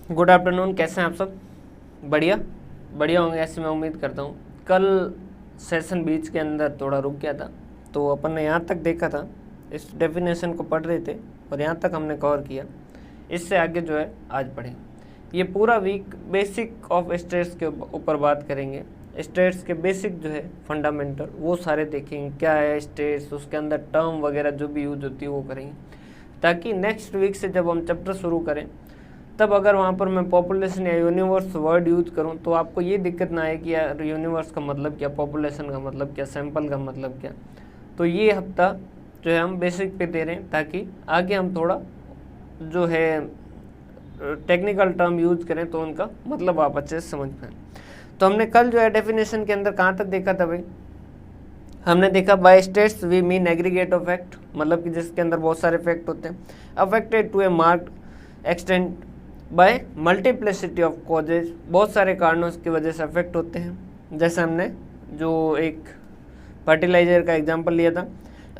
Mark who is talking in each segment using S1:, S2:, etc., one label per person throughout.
S1: Good afternoon, कैसे हैं आप सब? बढ़िया बढ़िया होंगे ऐसी मैं उम्मीद करता हूँ। कल सेशन बीच के अंदर थोड़ा रुक गया था, तो अपन ने यहाँ तक देखा था, इस डेफिनेशन को पढ़ रहे थे और यहाँ तक हमने कवर किया। इससे आगे जो है आज पढ़ेंगे। ये पूरा वीक बेसिक ऑफ स्टेट्स के ऊपर बात करेंगे। स्टेट्स के बेसिक जो है फंडामेंटल वो सारे देखेंगे, क्या है स्टेट्स, उसके अंदर टर्म वगैरह जो भी यूज होती है वो करेंगे, ताकि नेक्स्ट वीक से जब हम चैप्टर शुरू करें तब अगर वहाँ पर मैं पॉपुलेशन या यूनिवर्स वर्ड यूज करूँ तो आपको ये दिक्कत ना आए कि यार यूनिवर्स का मतलब क्या, पॉपुलेशन का मतलब क्या, सैंपल का मतलब क्या। तो ये हफ्ता जो है हम बेसिक पे दे रहे हैं, ताकि आगे हम थोड़ा जो है टेक्निकल टर्म यूज करें तो उनका मतलब आप अच्छे से समझ पाएँ। तो हमने कल जो है डेफिनेशन के अंदर कहाँ तक देखा था भाई? हमने देखा by states we mean aggregate of fact, मतलब कि जिसके अंदर बहुत सारे फैक्ट होते हैं, affected to a marked extent by multiplicity of causes, बहुत सारे कारणों की वजह से अफेक्ट होते हैं। जैसे हमने जो एक फर्टिलाइजर का एग्जांपल लिया था।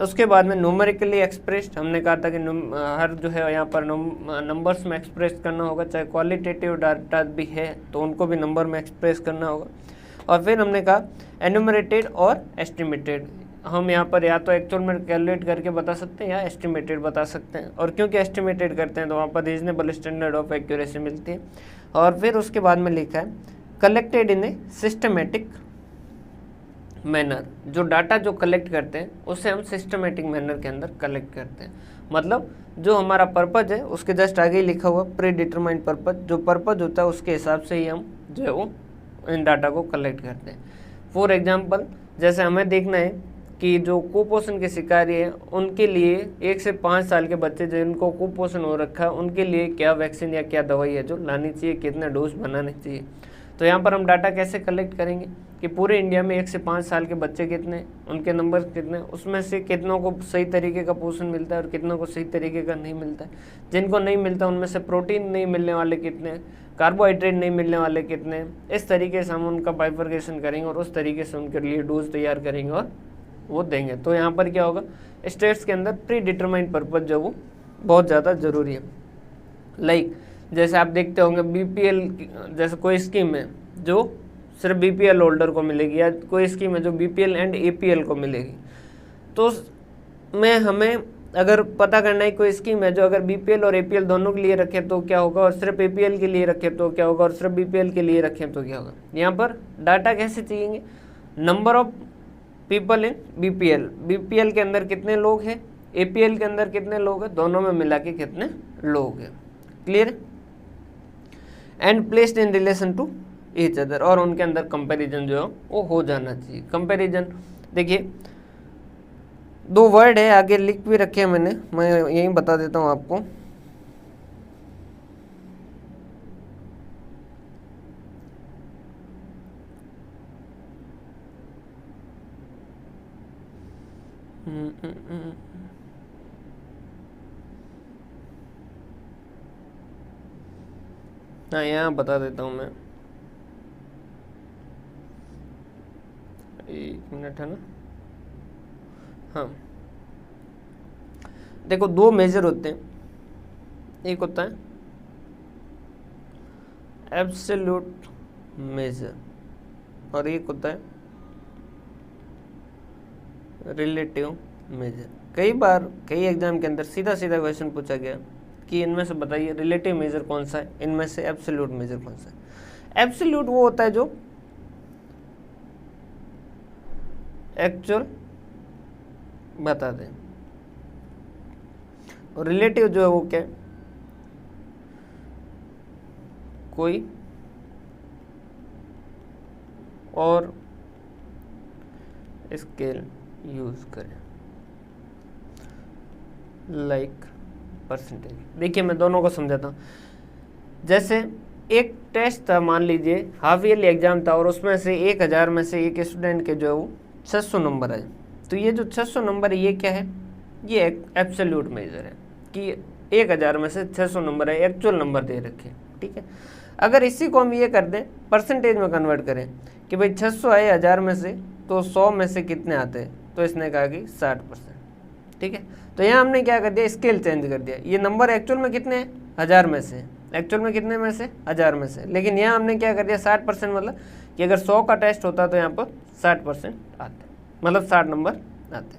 S1: उसके बाद में न्यूमेरिकली एक्सप्रेस्ड, हमने कहा था कि हर जो है यहाँ पर नंबर्स में एक्सप्रेस करना होगा, चाहे क्वालिटेटिव डाटा भी है तो उनको भी नंबर में एक्सप्रेस करना होगा। और फिर हमने कहा एन्यूमरेटेड और एस्टिमेटेड, हम यहाँ पर या तो एक्चुअल में कैलकुलेट करके बता सकते हैं या एस्टिमेटेड बता सकते हैं, और क्योंकि एस्टिमेटेड करते हैं तो वहाँ पर रीजनेबल स्टैंडर्ड ऑफ एक्यूरेसी मिलती है। और फिर उसके बाद में लिखा है collected in a systematic manner, जो डाटा जो कलेक्ट करते हैं उसे हम सिस्टमेटिक मैनर के अंदर कलेक्ट करते हैं। मतलब जो हमारा पर्पज है उसके जस्ट आगे ही लिखा हुआ प्री डिटरमाइंड पर्पज, जो पर्पज होता है उसके हिसाब से ही हम जो है वो इन डाटा को कलेक्ट करते हैं। फॉर एग्जांपल, जैसे हमें देखना है कि जो कुपोषण के शिकारी हैं उनके लिए 1 से 5 साल के बच्चे जिनको कुपोषण हो रखा है उनके लिए क्या वैक्सीन या क्या दवाई है जो लानी चाहिए, कितने डोज बनाने चाहिए। तो यहाँ पर हम डाटा कैसे कलेक्ट करेंगे कि पूरे इंडिया में 1 से 5 साल के बच्चे कितने, उनके नंबर कितने, उसमें से कितनों को सही तरीके का पोषण मिलता है और कितनों को सही तरीके का नहीं मिलता है। जिनको नहीं मिलता उनमें से प्रोटीन नहीं मिलने वाले कितने, कार्बोहाइड्रेट नहीं मिलने वाले कितने, इस तरीके से हम उनका बाइफर्केशन करेंगे और उस तरीके से उनके लिए डोज तैयार करेंगे और वो देंगे। तो यहाँ पर क्या होगा, स्टेट्स के अंदर प्री डिटरमाइंड पर्पज जो वो बहुत ज़्यादा ज़रूरी है। लाइक जैसे आप देखते होंगे बीपीएल, जैसे कोई स्कीम है जो सिर्फ बीपीएल होल्डर को मिलेगी, या कोई स्कीम है जो बीपीएल एंड एपीएल को मिलेगी, तो में हमें अगर पता करना है कोई स्कीम है जो अगर बीपीएल और एपीएल दोनों के लिए रखे तो क्या होगा, और सिर्फ एपीएल के लिए रखे तो क्या होगा, और सिर्फ बीपीएल के लिए रखें तो क्या होगा। यहाँ पर डाटा कैसे चाहिए, number of people in BPL, BPL के अंदर कितने लोग हैं, एपीएल के अंदर कितने लोग हैं, दोनों में मिला के कितने लोग हैं। Clear? And placed in relation to each other, और उनके अंदर कंपैरिजन जो है वो हो जाना चाहिए। कंपैरिजन देखिए 2 वर्ड है, आगे लिख भी रखे हैं मैंने, मैं यही बता देता हूँ आपको। हाँ, यहाँ बता देता हूँ मैं, 1 मिनट है ना। हाँ देखो, 2 मेजर होते हैं, एक होता है एब्सोल्यूट मेजर और एक होता है रिलेटिव मेजर। कई बार कई एग्जाम के अंदर सीधा सीधा क्वेश्चन पूछा गया कि इनमें से बताइए रिलेटिव मेजर कौन सा है, इनमें से एब्सोल्यूट मेजर कौन सा है। एब्सोल्यूट वो होता है जो एक्चुअल बता दें, और रिलेटिव जो है वो क्या है, कोई और स्केल यूज करें, लाइक परसेंटेज। देखिए मैं दोनों को समझाता हूँ। जैसे एक टेस्ट था, मान लीजिए हाफ ईयरली एग्जाम था, और उसमें से 1000 में से एक स्टूडेंट के जो है वो 600 नंबर आए। तो ये जो 600 नंबर है ये क्या है, ये एक एब्सोल्यूट मेजर है कि 1000 में से 600 नंबर है, एक्चुअल नंबर दे रखे। ठीक है, अगर इसी को हम ये कर दें परसेंटेज में कन्वर्ट करें कि भाई 600 आए 1000 में से तो 100 में से कितने आते हैं, तो इसने कहा कि 60%। ठीक है, तो यहाँ हमने क्या कर दिया, स्केल चेंज कर दिया। ये नंबर एक्चुअल में कितने हैं, 1000 में से, एक्चुअल में कितने में से 1000 में से, लेकिन यहाँ हमने क्या कर दिया 60%, मतलब कि अगर 100 का टेस्ट होता तो यहाँ पर 60% आते, मतलब 60 नंबर आते,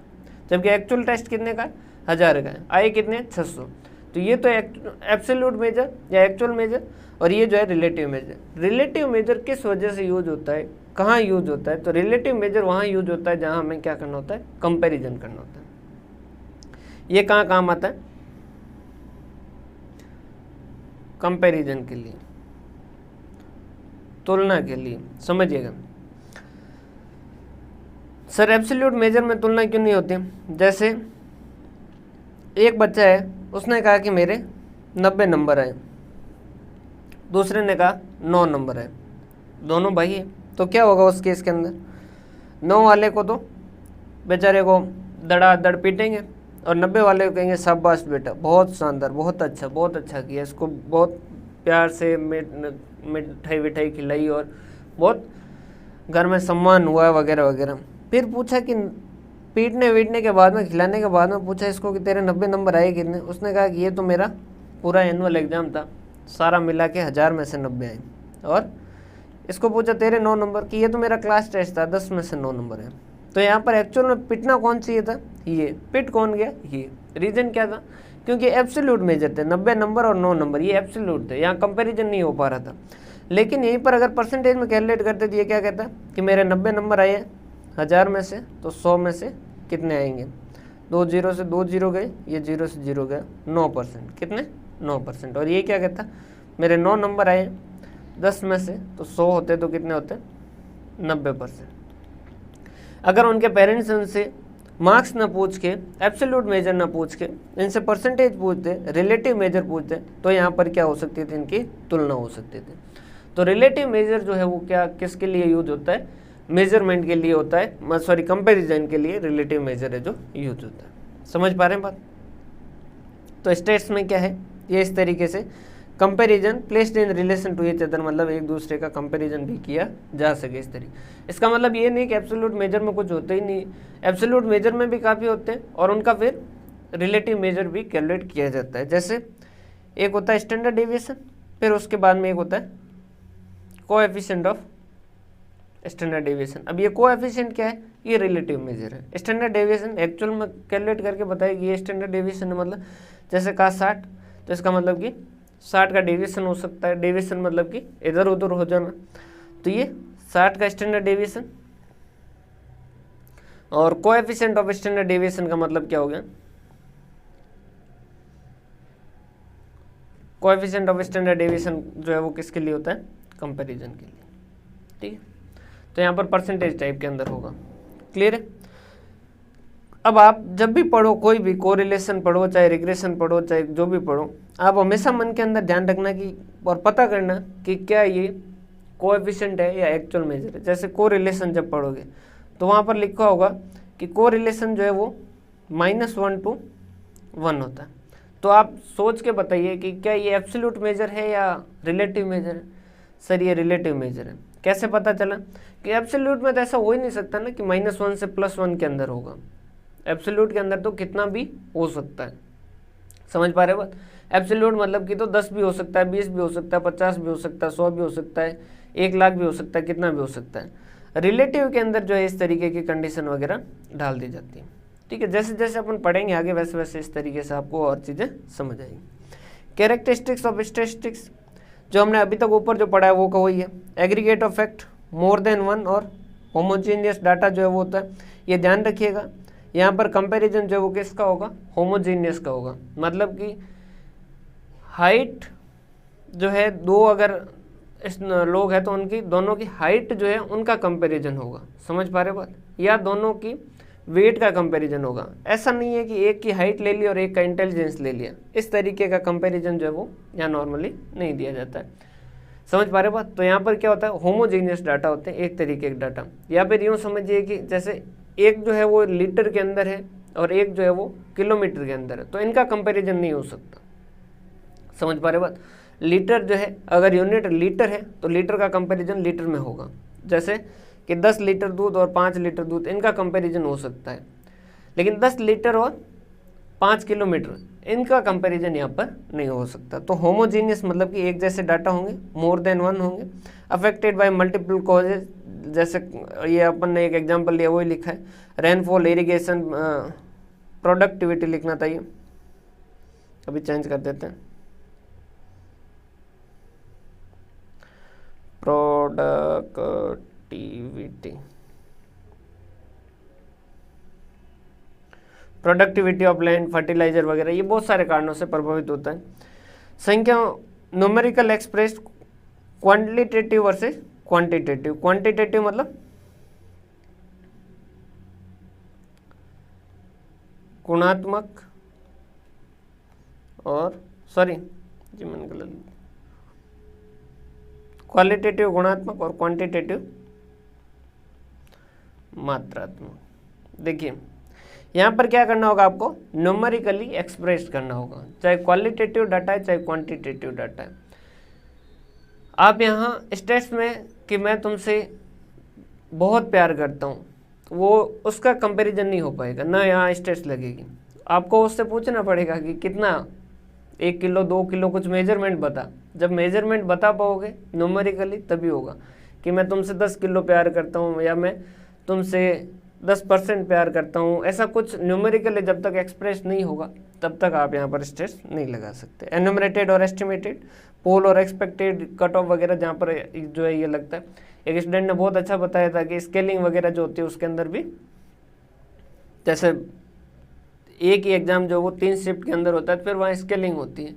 S1: जबकि एक्चुअल टेस्ट कितने का है 1000 का है, आए कितने 600। तो ये तो एब्सोल्यूट मेजर या एक्चुअल मेजर, और ये जो है रिलेटिव मेजर। रिलेटिव मेजर किस वजह से यूज होता है, कहाँ यूज होता है, तो रिलेटिव मेजर वहाँ यूज होता है जहाँ हमें क्या करना होता है, कंपैरिजन करना होता है। ये कहाँ काम आता है, कंपैरिजन के लिए, तुलना के लिए, समझिएगा। सर एब्सोल्यूट मेजर में तुलना क्यों नहीं होती, जैसे एक बच्चा है उसने कहा कि मेरे 90 नंबर आए, दूसरे ने कहा 9 नंबर आए, दोनों भाई है, तो क्या होगा उस केस के अंदर, 9 वाले को तो बेचारे को धड़ाधड़ पीटेंगे और 90 वाले को कहेंगे शाबाश बेटा, बहुत शानदार, बहुत अच्छा किया, इसको बहुत प्यार से मिठाई विठाई खिलाई और बहुत घर में सम्मान हुआ वगैरह वगैरह। फिर पूछा कि पीटने वीटने के बाद में, खिलाने के बाद में पूछा इसको कि तेरे 90 नंबर आए कितने, उसने कहा कि ये तो मेरा पूरा एनुअल एग्ज़ाम था, सारा मिला के 1000 में से 90 आए। और इसको पूछा तेरे 9 नंबर, कि ये तो मेरा क्लास टेस्ट था, 10 में से 9 नंबर है। तो यहाँ पर एक्चुअल में पिटना कौन चाहिए था, ये पिट कौन गया, ये। रीज़न क्या था, क्योंकि एब्सोल्यूट मेजर थे, 90 नंबर और 9 नंबर, ये एब्सोल्यूट थे, यहाँ कंपैरिजन नहीं हो पा रहा था। लेकिन यहीं पर अगर परसेंटेज में कैलकुलेट करते तो ये क्या कहता कि मेरे 90 नंबर आए 1000 में से, तो 100 में से कितने आएंगे, 2 जीरो से 2 जीरो गए, ये 0 से 0 गया, 9%, कितने 9%। और ये क्या कहता मेरे 9 नंबर आए 10 में से, तो 100 होते तो कितने होते 90%। अगर उनके पेरेंट्स उनसे मार्क्स ना पूछ के, एब्सोल्यूट मेजर ना पूछ के, इनसे परसेंटेज पूछते, रिलेटिव मेजर पूछते, तो यहाँ पर क्या हो सकती थी, इनकी तुलना हो सकती थी। तो रिलेटिव मेजर जो है वो क्या, किसके लिए यूज होता है, मेजरमेंट के लिए होता है, सॉरी कंपैरिजन के लिए रिलेटिव मेजर है जो यूज होता है। समझ पा रहे हैं बात। तो स्टेट्स में क्या है, ये इस तरीके से comparison placed in relation to each other, मतलब एक दूसरे का कंपैरिजन भी किया जा सके इस तरीके। इसका मतलब ये नहीं कि एब्सोल्यूट मेजर में कुछ होता ही नहीं, एब्सोल्यूट मेजर में भी काफ़ी होते हैं और उनका फिर रिलेटिव मेजर भी कैलकुलेट किया जाता है। जैसे एक होता है स्टैंडर्ड डेविएशन, फिर उसके बाद में एक होता है कोएफिशिएंट ऑफ स्टैंडर्ड डेविएशन। अब ये कोएफिशिएंट क्या है, ये रिलेटिव मेजर है। स्टैंडर्ड डेविएशन एक्चुअल में कैलकुलेट करके बताया कि ये स्टैंडर्ड डेविएशन है, मतलब जैसे कहा 60, तो इसका मतलब कि 60 का डेविएशन हो सकता है, डेविएशन मतलब कि इधर उधर हो जाना, तो ये 60 का स्टैंडर्ड डेविएशन। और कोएफिशिएंट ऑफ स्टैंडर्ड डेविएशन का मतलब क्या हो गया, कोएफिशिएंट ऑफ स्टैंडर्ड डेविएशन जो है वो किसके लिए होता है, कंपैरिजन के लिए। ठीक है, तो यहाँ पर परसेंटेज टाइप के अंदर होगा। क्लियर है। अब आप जब भी पढ़ो, कोई भी कोरिलेशन पढ़ो, चाहे रिग्रेशन पढ़ो, चाहे जो भी पढ़ो, आप हमेशा मन के अंदर ध्यान रखना कि और पता करना कि क्या ये कोएफिशिएंट है या एक्चुअल मेजर है। जैसे कोरिलेशन जब पढ़ोगे तो वहाँ पर लिखा होगा कि कोरिलेशन जो है वो -1 to 1 होता है। तो आप सोच के बताइए कि क्या ये एब्सोल्यूट मेजर है या रिलेटिव मेजर है। सर ये रिलेटिव मेजर है। कैसे पता चला कि एब्सोल्यूट में तो ऐसा हो ही नहीं सकता ना कि -1 से +1 के अंदर होगा। एब्सोल्यूट के अंदर तो कितना भी हो सकता है। समझ पा रहे हो बात। एब्सोल्यूट मतलब कि तो 10 भी हो सकता है, 20 भी हो सकता है, 50 भी हो सकता है, 100 भी हो सकता है, 1 लाख भी हो सकता है, कितना भी हो सकता है। रिलेटिव के अंदर जो है इस तरीके की कंडीशन वगैरह डाल दी जाती है। ठीक है, जैसे जैसे अपन पढ़ेंगे आगे वैसे वैसे इस तरीके से आपको और चीज़ें समझ आएंगी। कैरेक्टरिस्टिक्स ऑफ स्टैटिस्टिक्स जो हमने अभी तक ऊपर जो पढ़ा है वो का वही है। Aggregate of fact more than one और होमोजीनियस डाटा जो है वो होता है। ये ध्यान रखिएगा, यहाँ पर कंपैरिजन जो है वो किसका होगा, होमोजीनियस का होगा। मतलब कि हाइट जो है दो अगर लोग हैं तो उनकी दोनों की हाइट जो है उनका कंपैरिजन होगा। समझ पा रहे बात। या दोनों की वेट का कंपैरिजन होगा। ऐसा नहीं है कि एक की हाइट ले ली और एक का इंटेलिजेंस ले लिया। इस तरीके का कंपैरिजन जो है वो यहाँ नॉर्मली नहीं दिया जाता है। समझ पा रहे बात। तो यहाँ पर क्या होता है, होमोजीनियस डाटा होते हैं, एक तरीके के डाटा। या फिर यूँ समझिए कि जैसे एक जो है वो लीटर के अंदर है और एक जो है वो किलोमीटर के अंदर है, तो इनका कंपैरिजन नहीं हो सकता। समझ पा रहे बात। लीटर जो है अगर यूनिट लीटर है तो लीटर का कंपैरिजन लीटर में होगा। जैसे कि 10 लीटर दूध और 5 लीटर दूध, इनका कंपैरिजन हो सकता है। लेकिन 10 लीटर और 5 किलोमीटर इनका कंपैरिजन यहाँ पर नहीं हो सकता। तो होमोजीनियस मतलब कि एक जैसे डाटा होंगे, मोर देन वन होंगे, अफेक्टेड बाय मल्टीपल कॉजेज, जैसे ये अपन ने एक एग्जांपल लिया वही लिखा है, रेनफॉल, इरिगेशन, प्रोडक्टिविटी लिखना था, ये अभी चेंज कर देते हैं, प्रोडक्टिविटी ऑफ लैंड, फर्टिलाइजर वगैरह, ये बहुत सारे कारणों से प्रभावित होता है। संख्या numerical express quantitative versus quantitative. Quantitative मतलब गुणात्मक और जी मैंने गलत, क्वालिटेटिव गुणात्मक और क्वांटिटेटिव मात्रात्मक। देखिए यहाँ पर क्या करना होगा, आपको न्यूमेरिकली एक्सप्रेस करना होगा, चाहे क्वालिटेटिव डाटा है चाहे क्वांटिटेटिव डाटा है। आप यहाँ स्टेट्स में कि मैं तुमसे बहुत प्यार करता हूँ, वो उसका कंपैरिजन नहीं हो पाएगा ना, यहाँ स्टेट्स लगेगी। आपको उससे पूछना पड़ेगा कि कितना, 1 किलो 2 किलो, कुछ मेजरमेंट बता। जब मेजरमेंट बता पाओगे न्यूमेरिकली तभी होगा कि मैं तुमसे 10 किलो प्यार करता हूँ या मैं तुमसे 10% प्यार करता हूँ। ऐसा कुछ न्यूमेरिकली जब तक एक्सप्रेस नहीं होगा तब तक आप यहाँ पर स्टेट्स नहीं लगा सकते। एन्यूमरेटेड और एस्टिमेटेड, पोल और एक्सपेक्टेड, कट ऑफ वगैरह, जहाँ पर जो है ये लगता है। एक स्टूडेंट ने बहुत अच्छा बताया था कि स्केलिंग वगैरह जो होती है उसके अंदर भी, जैसे एक ही एग्जाम जो वो 3 शिफ्ट के अंदर होता है, फिर वहाँ स्केलिंग होती है,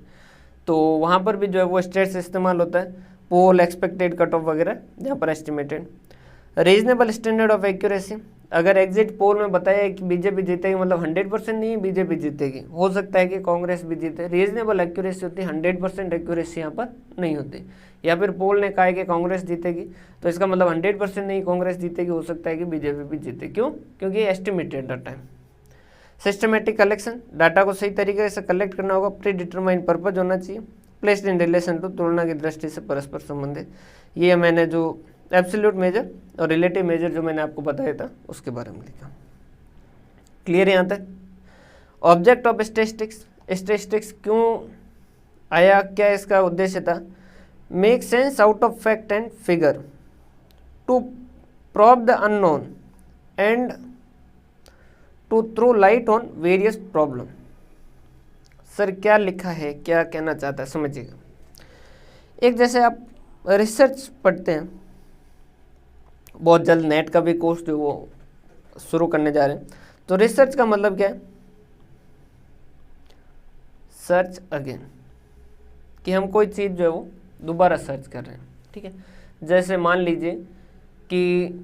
S1: तो वहाँ पर भी जो है वो स्टेट्स इस्तेमाल होता है, पोल, एक्सपेक्टेड, कट ऑफ वगैरह, जहाँ पर estimated. Reasonable standard of accuracy, अगर एग्जिट पोल में बताया कि बीजेपी जीतेगी, मतलब 100% नहीं बीजेपी जीतेगी, हो सकता है कि कांग्रेस भी जीते। रीजनेबल एक्यूरेसी होती है, 100% एक्यूरेसी यहाँ पर नहीं होती। या फिर पोल ने कहा है कि कांग्रेस जीतेगी, तो इसका मतलब 100% नहीं कांग्रेस जीतेगी, हो सकता है कि बीजेपी भी जीते। क्यों? क्योंकि ये एस्टिमेटेड डाटा है। सिस्टमेटिक कलेक्शन, डाटा को सही तरीके से कलेक्ट करना होगा, प्री डिटरमाइंड पर्पज होना चाहिए, प्लेस्ड इन रिलेशन टू, तुलना की दृष्टि से परस्पर संबंधित। ये मैंने जो एब्सोल्यूट मेजर और रिलेटिव मेजर जो मैंने आपको बताया था उसके बारे में लिखा। क्लियर यहाँ तक? ऑब्जेक्ट ऑफ स्टैटिस्टिक्स, स्टैटिस्टिक्स क्यों आया, क्या इसका उद्देश्य था? Make sense out of fact and figure, to probe the unknown and to throw light on various problem. Sir क्या लिखा है, क्या कहना चाहता है, समझिएगा। एक जैसे आप रिसर्च पढ़ते हैं, बहुत जल्द नेट का भी कोर्स जो वो शुरू करने जा रहे हैं, तो रिसर्च का मतलब क्या है? सर्च अगेन, कि हम कोई चीज़ जो है वो दोबारा सर्च कर रहे हैं, ठीक है। जैसे मान लीजिए कि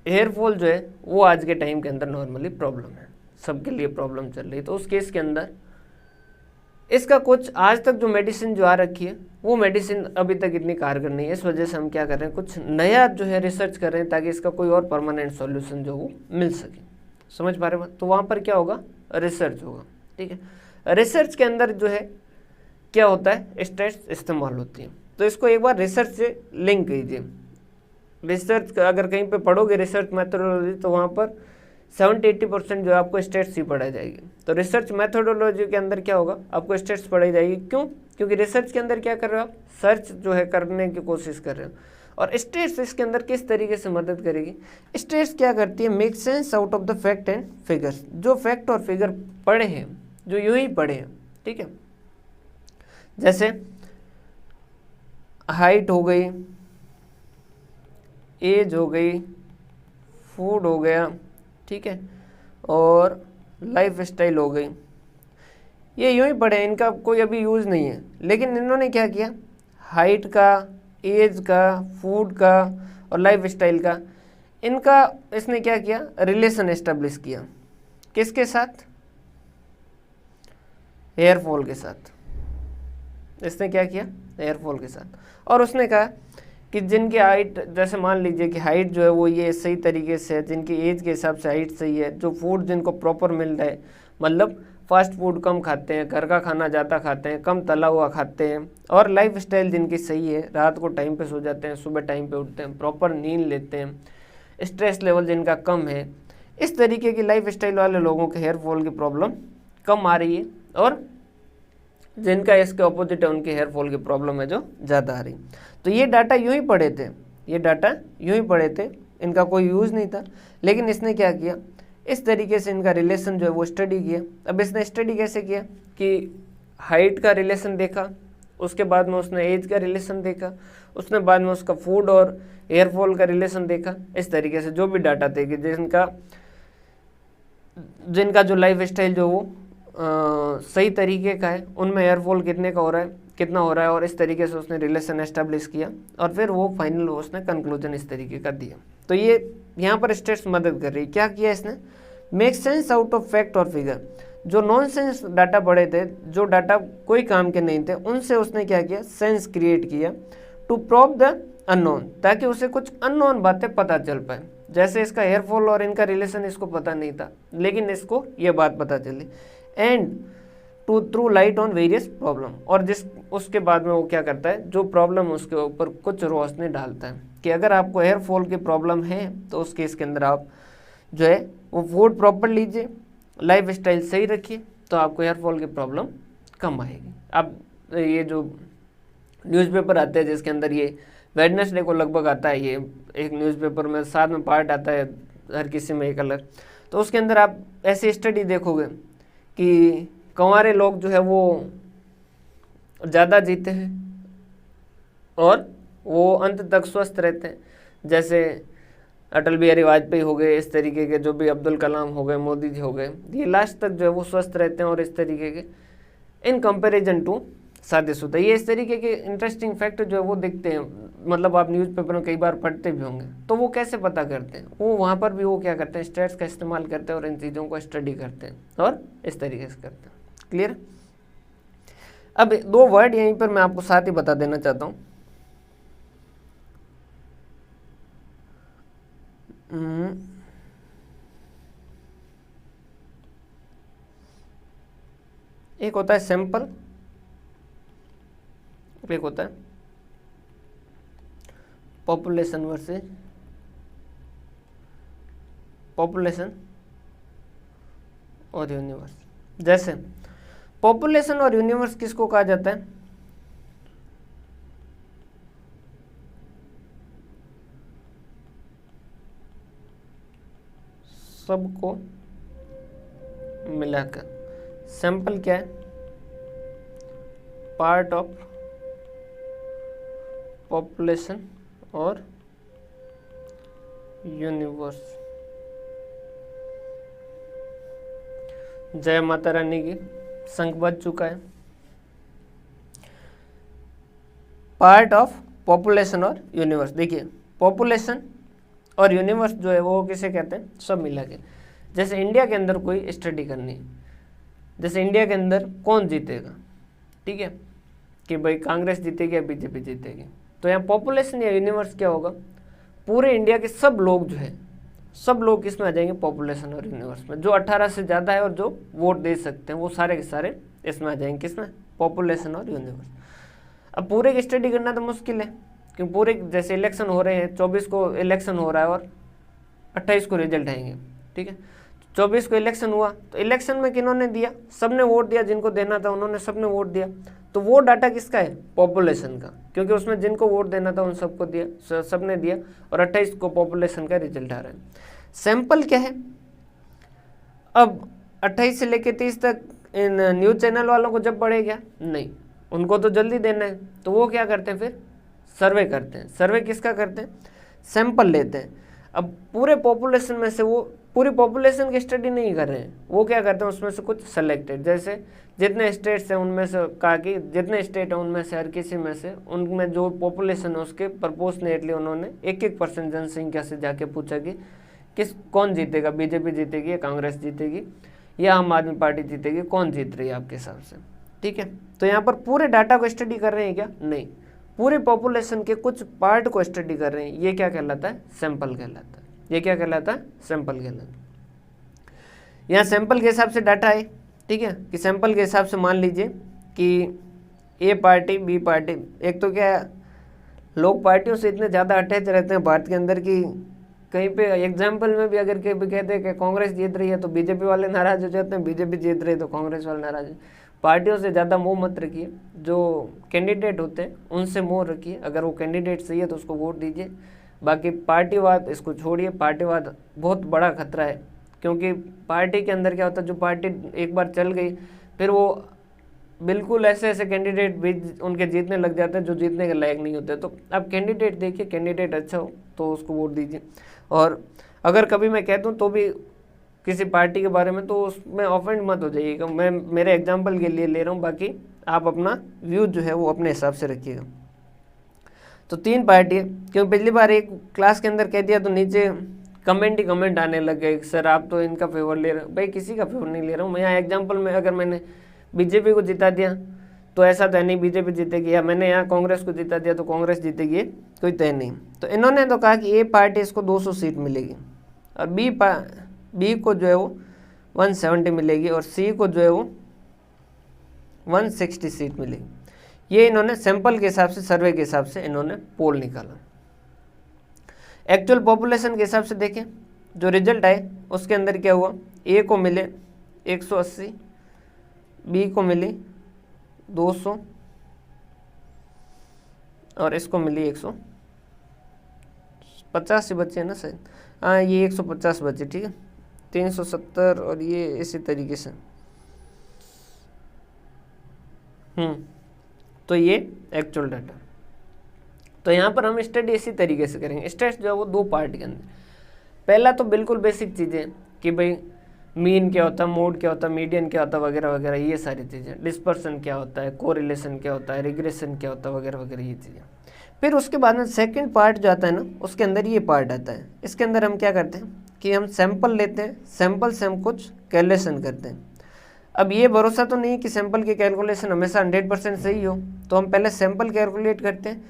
S1: हेयरफॉल जो है वो आज के टाइम के अंदर नॉर्मली प्रॉब्लम है, सबके लिए प्रॉब्लम चल रही है, तो उस केस के अंदर इसका कुछ आज तक जो मेडिसिन जो आ रखी है वो मेडिसिन अभी तक इतनी कारगर नहीं है। इस वजह से हम क्या कर रहे हैं, कुछ नया जो है रिसर्च कर रहे हैं ताकि इसका कोई और परमानेंट सॉल्यूशन जो वो मिल सके। समझ पा रहे हैं? तो वहाँ पर क्या होगा, रिसर्च होगा, ठीक है। रिसर्च के अंदर जो है क्या होता है, स्टेट्स इस्तेमाल होती है। तो इसको एक बार रिसर्च से लिंक कीजिए। रिसर्च अगर कहीं पे पढ़ोगे रिसर्च मैथोडोलॉजी, तो वहाँ पर 70-80% जो है आपको स्टेट्स ही पढ़ाई जाएगी। तो रिसर्च मैथोडोलॉजी के अंदर क्या होगा, आपको स्टेट्स पढ़ाई जाएगी। क्यों? क्योंकि रिसर्च के अंदर क्या कर रहे हो आप, सर्च जो है करने की कोशिश कर रहे हो। और स्टेट्स इसके अंदर किस तरीके से मदद करेगी? स्टेट्स क्या करती है, make sense out of the fact and figures. जो फैक्ट और फिगर पढ़े हैं, जो यूं ही पढ़े हैं, ठीक है, जैसे हाइट हो गई, एज हो गई, फूड हो गया, ठीक है, और लाइफ स्टाइल हो गई, ये यूं ही पढ़े, इनका कोई अभी यूज़ नहीं है। लेकिन इन्होंने क्या किया, हाइट का, एज का, फूड का और लाइफ स्टाइल का, इनका इसने क्या किया, रिलेशन एस्टेब्लिश किया। किसके साथ? हेयरफॉल के साथ। इसने क्या किया, हेयरफॉल के साथ। और उसने कहा कि जिनकी हाइट, जैसे मान लीजिए कि हाइट जो है वो ये सही तरीके से है, जिनकी एज के हिसाब से हाइट सही है, जो फूड जिनको प्रॉपर मिल रहा है, मतलब फास्ट फूड कम खाते हैं, घर का खाना ज़्यादा खाते हैं, कम तला हुआ खाते हैं, और लाइफ स्टाइल जिनकी सही है, रात को टाइम पे सो जाते हैं, सुबह टाइम पे उठते हैं, प्रॉपर नींद लेते हैं, स्ट्रेस लेवल जिनका कम है, इस तरीके की लाइफ स्टाइल वाले लोगों के हेयर फॉल की प्रॉब्लम कम आ रही है, और जिनका इसके ऑपोजिट है उनके हेयर फॉल की प्रॉब्लम है जो ज़्यादा आ रही। तो ये डाटा यूं ही पड़े थे, ये डाटा यूं ही पड़े थे, इनका कोई यूज़ नहीं था, लेकिन इसने क्या किया, इस तरीके से इनका रिलेशन जो है वो स्टडी किया। अब इसने स्टडी कैसे किया कि हाइट का रिलेशन देखा, उसके बाद में उसने एज का रिलेशन देखा, उसने बाद में उसका फूड और हेयर फॉल का रिलेशन देखा। इस तरीके से जो भी डाटा थे कि जिनका जो लाइफ स्टाइल जो वो सही तरीके का है, उनमें हेयर फॉल कितने का हो रहा है, कितना हो रहा है, और इस तरीके से उसने रिलेशन एस्टेब्लिश किया, और फिर वो फाइनल उसने कंक्लूजन इस तरीके का दिया। तो ये यहाँ पर स्टेट्स मदद कर रही है। क्या किया इसने, make sense out of fact और फिगर। जो नॉन सेंस डाटा पड़े थे, जो डाटा कोई काम के नहीं थे, उनसे उसने क्या किया, सेंस क्रिएट किया टू प्रूव द अननोन, ताकि उसे कुछ अननोन बातें पता चल पाए। जैसे इसका हेयर फॉल और इनका रिलेशन इसको पता नहीं था, लेकिन इसको ये बात पता चली। And to through light on various problem, और उसके बाद में वो क्या करता है, जो प्रॉब्लम उसके ऊपर कुछ रोशनी डालता है कि अगर आपको हेयर फॉल की प्रॉब्लम है तो उस केस के अंदर आप जो है वो फूड प्रॉपर लीजिए, लाइफ स्टाइल सही रखिए, तो आपको हेयर फॉल की प्रॉब्लम कम आएगी। अब ये जो न्यूज़पेपर आते हैं जिसके अंदर ये वेडनेसडे को लगभग आता है, ये एक न्यूज़पेपर में 7 में पार्ट आता है, हर किसी में एक अलग, तो उसके अंदर आप ऐसी स्टडी देखोगे कि कंवारे लोग जो है वो ज़्यादा जीते हैं और वो अंत तक स्वस्थ रहते हैं। जैसे अटल बिहारी वाजपेयी हो गए, इस तरीके के जो भी अब्दुल कलाम हो गए, मोदी जी हो गए, ये लास्ट तक जो है वो स्वस्थ रहते हैं, और इस तरीके के इन कंपैरिजन टू शादीशुदा। ये इस तरीके के इंटरेस्टिंग फैक्ट जो है वो दिखते हैं, मतलब आप न्यूज़पेपर में कई बार पढ़ते भी होंगे। तो वो कैसे पता करते हैं, वो वहाँ पर भी वो क्या करते हैं, स्टैट्स का इस्तेमाल करते हैं और इन चीज़ों को स्टडी करते हैं और इस तरीके से करते हैं। क्लियर। अब 2 वर्ड यहीं पर मैं आपको साथ ही बता देना चाहता हूँ। एक होता है सैंपल, एक होता है पॉपुलेशन वर्सेस पॉपुलेशन और यूनिवर्स। जैसे पॉपुलेशन और यूनिवर्स किसको कहा जाता है, सबको मिलाकर। सैंपल क्या है, पार्ट ऑफ पॉपुलेशन और यूनिवर्स। जय माता रानी की शंख बज चुका है। पार्ट ऑफ पॉपुलेशन और यूनिवर्स, देखिए पॉपुलेशन और यूनिवर्स जो है वो किसे कहते हैं, सब मिला के। जैसे इंडिया के अंदर कोई स्टडी करनी है, जैसे इंडिया के अंदर कौन जीतेगा, ठीक है, कि भाई कांग्रेस जीतेगी या बीजेपी जीतेगी, तो यहाँ पॉपुलेशन या यूनिवर्स क्या होगा, पूरे इंडिया के सब लोग जो है, सब लोग किस में आ जाएंगे, पॉपुलेशन और यूनिवर्स में। जो 18 से ज़्यादा है और जो वोट दे सकते हैं वो सारे के सारे इसमें आ जाएंगे, किसमें, पॉपुलेशन और यूनिवर्स। अब पूरे की स्टडी करना तो मुश्किल है, क्योंकि पूरे जैसे इलेक्शन हो रहे हैं, 24 को इलेक्शन हो रहा है और 28 को रिजल्ट आएंगे, ठीक है। 24 को इलेक्शन हुआ, तो इलेक्शन में किन्होंने दिया, सबने वोट दिया, जिनको देना था उन्होंने सबने वोट दिया, तो वो डाटा किसका है, पॉपुलेशन का, क्योंकि उसमें जिनको वोट देना था उन सबको दिया, सबने दिया, और 28 को पॉपुलेशन का रिजल्ट आ रहा है। सैंपल क्या है, अब 28 से लेकर 30 तक इन न्यूज़ चैनल वालों को जब बढ़ेगा नहीं, उनको तो जल्दी देना है, तो वो क्या करते हैं, फिर सर्वे करते हैं। सर्वे किसका करते हैं, सैंपल लेते हैं। अब पूरे पॉपुलेशन में से वो पूरी पॉपुलेशन की स्टडी नहीं कर रहे हैं, वो क्या करते हैं, उसमें से कुछ सेलेक्टेड, जैसे जितने स्टेट्स हैं उनमें से कहा कि जितने स्टेट हैं उनमें से हर किसी में से उनमें जो पॉपुलेशन है उसके प्रपोर्शनेटली उन्होंने 1-1% जनसंख्या से जाके पूछा कि कौन जीतेगा, बीजेपी जीतेगी या कांग्रेस जीतेगी या आम आदमी पार्टी जीतेगी, कौन जीत रही है आपके हिसाब से, ठीक है। तो यहाँ पर पूरे डाटा को स्टडी कर रहे हैं क्या, नहीं, पूरे पॉपुलेशन के कुछ पार्ट को स्टडी कर रहे हैं। ये क्या कहलाता है, सैंपल कहलाता है। ये क्या कहलाता है, सैंपल कहलाता है। यहाँ सैंपल के हिसाब से डाटा है, ठीक है, कि सैंपल के हिसाब से मान लीजिए कि ए पार्टी बी पार्टी, एक तो क्या लोग पार्टियों से इतने ज़्यादा अटैच रहते हैं भारत के अंदर कि कहीं पे एग्जाम्पल में भी अगर कहीं कहते हैं कि कांग्रेस जीत रही है तो बीजेपी वाले नाराज हो जाते हैं, बीजेपी जीत रही है तो कांग्रेस वाले नाराज है। पार्टियों से ज़्यादा मोह मत रखिए, जो कैंडिडेट होते हैं उनसे मोह रखिए। अगर वो कैंडिडेट सही है तो उसको वोट दीजिए। बाकी पार्टीवाद इसको छोड़िए, पार्टीवाद बहुत बड़ा खतरा है, क्योंकि पार्टी के अंदर क्या होता है, जो पार्टी एक बार चल गई फिर वो बिल्कुल ऐसे ऐसे कैंडिडेट भी उनके जीतने लग जाते हैं जो जीतने के लायक नहीं होते। तो आप कैंडिडेट देखिए, कैंडिडेट अच्छा हो तो उसको वोट दीजिए। और अगर कभी मैं कह दूँ तो भी किसी पार्टी के बारे में, तो उसमें ऑफेंड मत हो जाइएगा। मैं मेरे एग्जाम्पल के लिए ले रहा हूँ, बाकी आप अपना व्यू जो है वो अपने हिसाब से रखिएगा। तो 3 पार्टी है, क्योंकि पिछली बार एक क्लास के अंदर कह दिया तो नीचे कमेंट ही कमेंट आने लग गए, सर आप तो इनका फेवर ले रहे हो। भाई किसी का फेवर नहीं ले रहा हूँ मैं। यहाँ एग्जाम्पल में अगर मैंने बीजेपी को जिता दिया तो ऐसा तय नहीं बीजेपी जीतेगी, या मैंने यहाँ कांग्रेस को जिता दिया तो कांग्रेस जीतेगी, कोई तय नहीं। तो इन्होंने तो कहा कि ए पार्टी इसको 200 सीट मिलेगी, और बी को जो है वो 170 मिलेगी, और सी को जो है वो 160 सीट मिलेगी। ये इन्होंने सैंपल के हिसाब से, सर्वे के हिसाब से इन्होंने पोल निकाला। एक्चुअल पॉपुलेशन के हिसाब से देखें, जो रिजल्ट आए उसके अंदर क्या हुआ, ए को मिले 180, बी को मिली 200, और इसको मिली 150 बच्चे हैं ना शायद, हाँ ये 150 बच्चे, ठीक है, 370, और ये इसी तरीके से। तो ये एक्चुअल डाटा। तो यहाँ पर हम स्टडी इसी तरीके से करेंगे। स्टेट्स जो है वो 2 पार्ट के अंदर। पहला तो बिल्कुल बेसिक चीज़ें कि भाई मीन क्या होता है, मोड क्या होता है, मीडियन क्या होता है, वगैरह वगैरह, ये सारी चीज़ें। डिस्पर्सन क्या होता है, कोरिलेशन क्या होता है, रिग्रेशन क्या होता है, वगैरह वगैरह, ये चीज़ें। फिर उसके बाद में सेकंड पार्ट जो आता है ना, उसके अंदर ये पार्ट आता है। इसके अंदर हम क्या करते हैं कि हम सैंपल लेते हैं, सैंपल से हम कुछ कैलकुलेशन करते हैं। अब ये भरोसा तो नहीं कि सैंपल की कैलकुलेशन हमेशा 100% सही हो, तो हम पहले सैंपल कैलकुलेट करते हैं,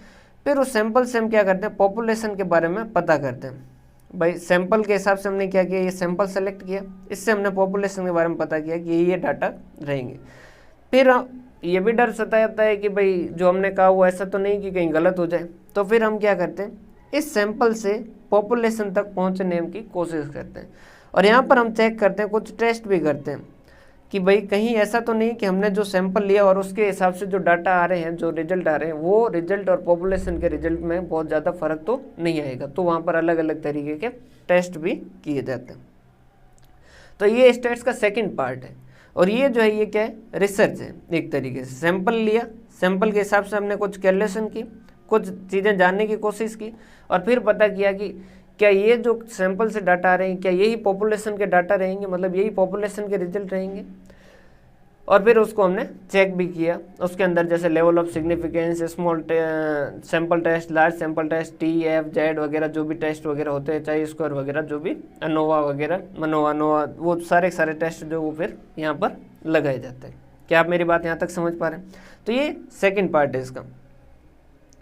S1: फिर उस सैंपल से हम क्या करते हैं, पॉपुलेशन के बारे में पता करते हैं। भाई सैंपल के हिसाब से हमने क्या किया, ये सैंपल सेलेक्ट किया, इससे हमने पॉपुलेशन के बारे में पता किया कि ये डाटा रहेंगे। फिर ये भी डर सताता है कि भाई जो हमने कहा वो ऐसा तो नहीं कि कहीं गलत हो जाए, तो फिर हम क्या करते हैं, इस सैंपल से पॉपुलेशन तक पहुंचने की कोशिश करते हैं। और यहाँ पर हम चेक करते हैं, कुछ टेस्ट भी करते हैं कि भाई कहीं ऐसा तो नहीं कि हमने जो सैंपल लिया और उसके हिसाब से जो डाटा आ रहे हैं, जो रिजल्ट आ रहे हैं, वो रिजल्ट और पॉपुलेशन के रिजल्ट में बहुत ज़्यादा फर्क तो नहीं आएगा। तो वहाँ पर अलग अलग तरीके के टेस्ट भी किए जाते हैं। तो ये स्टेट्स का सेकंड पार्ट है। और ये जो है ये क्या है, रिसर्च है एक तरीके से। सैंपल लिया, सैंपल के हिसाब से हमने कुछ कैलकुलेशन की, कुछ चीज़ें जानने की कोशिश की, और फिर पता किया कि क्या ये जो सैंपल से डाटा आ रहे हैं, क्या यही पॉपुलेशन के डाटा रहेंगे, मतलब यही पॉपुलेशन के रिजल्ट रहेंगे। और फिर उसको हमने चेक भी किया उसके अंदर, जैसे level of significance, small sample test, large sample test, TF, Z वगैरह जो भी टेस्ट वगैरह होते हैं, चाहे स्क्वायर वगैरह जो भी, अनोवा वगैरह, मनोवा, वो सारे टेस्ट जो वो फिर यहाँ पर लगाए जाते हैं। क्या आप मेरी बात यहाँ तक समझ पा रहे हैं? तो ये सेकेंड पार्ट है इसका,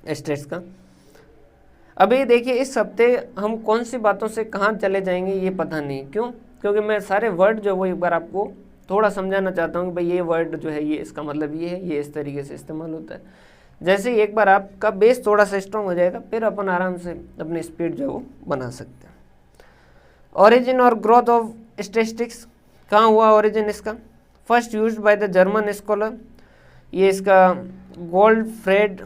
S1: स्टेट्स का। अभी देखिए इस हफ्ते हम कौन सी बातों से कहाँ चले जाएंगे ये पता नहीं। क्यों? क्योंकि मैं सारे वर्ड जो वो एक बार आपको थोड़ा समझाना चाहता हूँ कि भाई ये वर्ड जो है ये इसका मतलब ये है, ये इस तरीके से इस्तेमाल होता है। जैसे ही एक बार आपका बेस थोड़ा सा स्ट्रॉन्ग हो जाएगा, फिर अपन आराम से अपनी स्पीड जो है वो बना सकते हैं। ओरिजिन और ग्रोथ ऑफ स्टैटिस्टिक्स, कहाँ हुआ ओरिजिन इसका? First used by the German scholar, ये इसका गोल्डफ्रेड,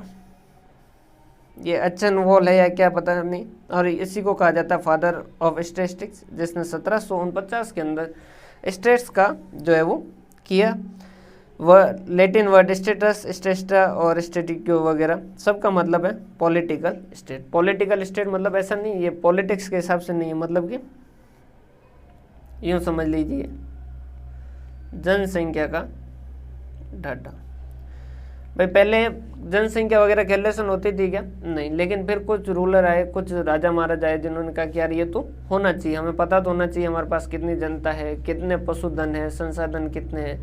S1: ये अच्छन वॉल है या क्या पता नहीं, और इसी को कहा जाता है फादर ऑफ स्टैटिस्टिक्स, जिसने 1749 के अंदर स्टेट्स का जो है वो किया। लैटिन वर्ड स्टेटस, स्टेटा और स्टेटिक्यो वगैरह सबका मतलब है पॉलिटिकल स्टेट। पॉलिटिकल स्टेट मतलब ऐसा नहीं, ये पॉलिटिक्स के हिसाब से नहीं है, मतलब कि यूँ समझ लीजिए जनसंख्या का डाटा। भाई पहले जनसंख्या वगैरह कैलकुलेशन होती थी क्या? नहीं, लेकिन फिर कुछ रूलर आए, कुछ राजा महाराजा आए जिन्होंने कहा कि यार ये तो होना चाहिए, हमें पता तो होना चाहिए हमारे पास कितनी जनता है, कितने पशुधन है, संसाधन कितने हैं,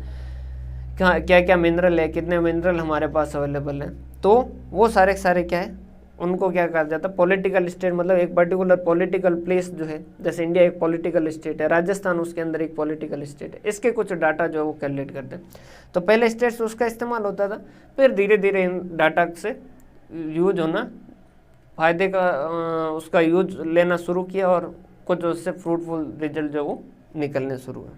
S1: क्या क्या मिनरल है, कितने मिनरल हमारे पास अवेलेबल है। तो वो सारे क्या है, उनको क्या कहा जाता है पॉलिटिकल स्टेट। मतलब एक पर्टिकुलर पॉलिटिकल प्लेस जो है, जैसे इंडिया एक पॉलिटिकल स्टेट है, राजस्थान उसके अंदर एक पॉलिटिकल स्टेट है, इसके कुछ डाटा जो है वो कैलकुलेट करते हैं। तो पहले स्टेट्स उसका इस्तेमाल होता था, फिर धीरे धीरे इन डाटा से यूज होना फ़ायदे का उसका यूज लेना शुरू किया और कुछ उससे फ्रूटफुल रिजल्ट जो वो निकलने शुरू हुए।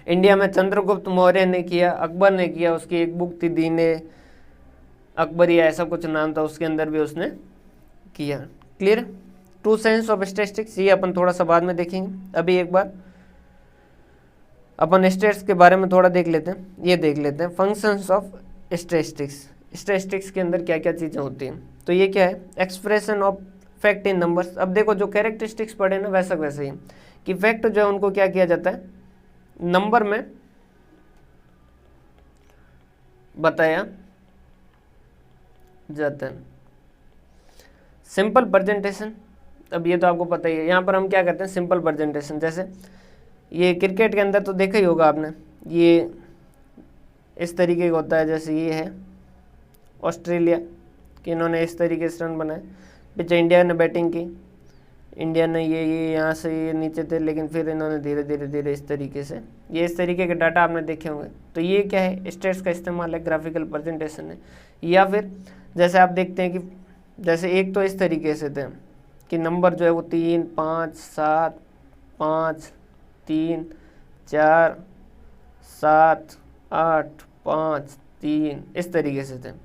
S1: इंडिया में चंद्रगुप्त मौर्य ने किया, अकबर ने किया, उसकी एक बुक थी दीने अकबरिया ऐसा कुछ नाम था, उसके अंदर भी उसने किया। Clear? True science of statistics ये अपन थोड़ा सा बाद में देखेंगे। अभी एक बार अपन स्टेट्स के बारे में थोड़ा देख लेते हैं। ये देख लेते हैं फंक्शंस ऑफ स्टैटिस्टिक्स। स्टैटिस्टिक्स के अंदर क्या क्या चीज़ें होती हैं। तो ये क्या है, expression of fact in numbers. अब देखो जो कैरेक्टरिस्टिक्स पढ़े ना वैसा वैसे ही कि फैक्ट जो है उनको क्या किया जाता है, नंबर में बताया जाता है। सिंपल प्रेजेंटेशन, अब ये तो आपको पता ही है, यहाँ पर हम क्या करते हैं सिंपल प्रेजेंटेशन। जैसे ये क्रिकेट के अंदर तो देखा ही होगा आपने, ये इस तरीके का होता है। जैसे ये है ऑस्ट्रेलिया कि इन्होंने इस तरीके से रन बनाए, पीछे इंडिया ने बैटिंग की, इंडिया ने ये यहाँ से ये नीचे थे, लेकिन फिर इन्होंने धीरे धीरे धीरे इस तरीके से, ये इस तरीके के डाटा आपने देखे होंगे। तो ये क्या है, स्टेट्स का इस्तेमाल है, ग्राफिकल प्रेजेंटेशन है। या फिर जैसे आप देखते हैं कि जैसे एक तो इस तरीके से थे कि नंबर जो है वो 3, 5, 7, 5, 3, 4, 7, 8, 5, 3 इस तरीके से थे।